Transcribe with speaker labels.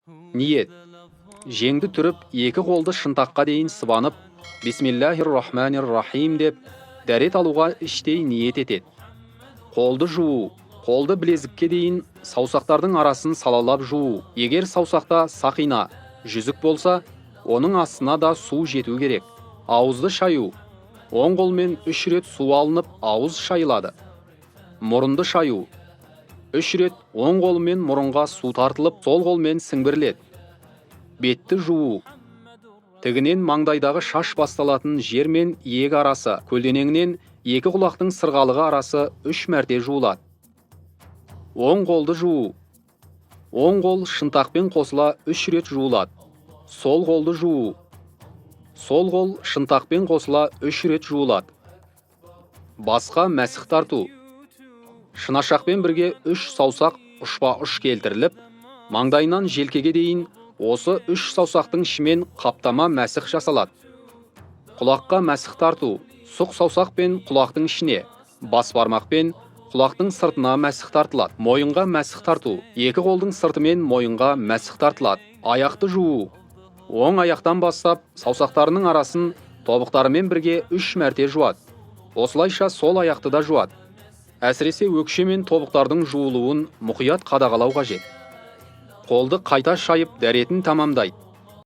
Speaker 1: Ниет. Жеңді түріп, екі қолды шынтаққа дейін сыбанып, Бисмиллахир-рахманир-рахим деп, дәрет алуға іштей ниет етеді. Қолды жуу. Қолды білезікке дейін саусақтардың арасын салалап жуу. Егер саусақта сақина, жүзік болса, оның астына да су жету керек. Ауызды шаю. Оң қолмен 3 рет су алынып, ауыз шайылады. Мұрынды шаю. 3 рет оң қолмен мұрынға су тартылып, сол қолмен сіңбіріледі. Бетті жуу. Тігінен маңдайдағы шаш басталатын жер мен иек арасы, көлденеңнен екі құлақтың сырғалығы арасы 3 мәрте жуылады. Оң қолды жуу. Оң қол шынтақпен қосыла 3 рет жуылады. Сол қолды жуу. Сол қол шынтақпен қосыла 3 рет жуылады. Басқа мәсіх тарту. Шынашақпен бірге 3 саусақ ұшпа-ұш келтіріліп, маңдайынан желкеге дейін осы 3 саусақтың ішімен қаптама мәсіх жасалады. Құлаққа мәсіх тарту. Сұқ саусақпен құлақтың ішіне, бас бармақпен құлақтың сыртына мәсіх тартылады. Мойынға мәсіх тарту. Екі қолдың сыртымен мойынға мәсіх тартылады. Аяқты жуу. Оң аяқтан бастап, саусақтарының арасын тобықтарымен бірге 3 мәрте жуады. Осылайша сол аяқты да жуады. Әсіресе өкше мен тобықтардың жуылуын мұқият қадағалау қажет. Қолды қайта шайып дәретін тамамдайды.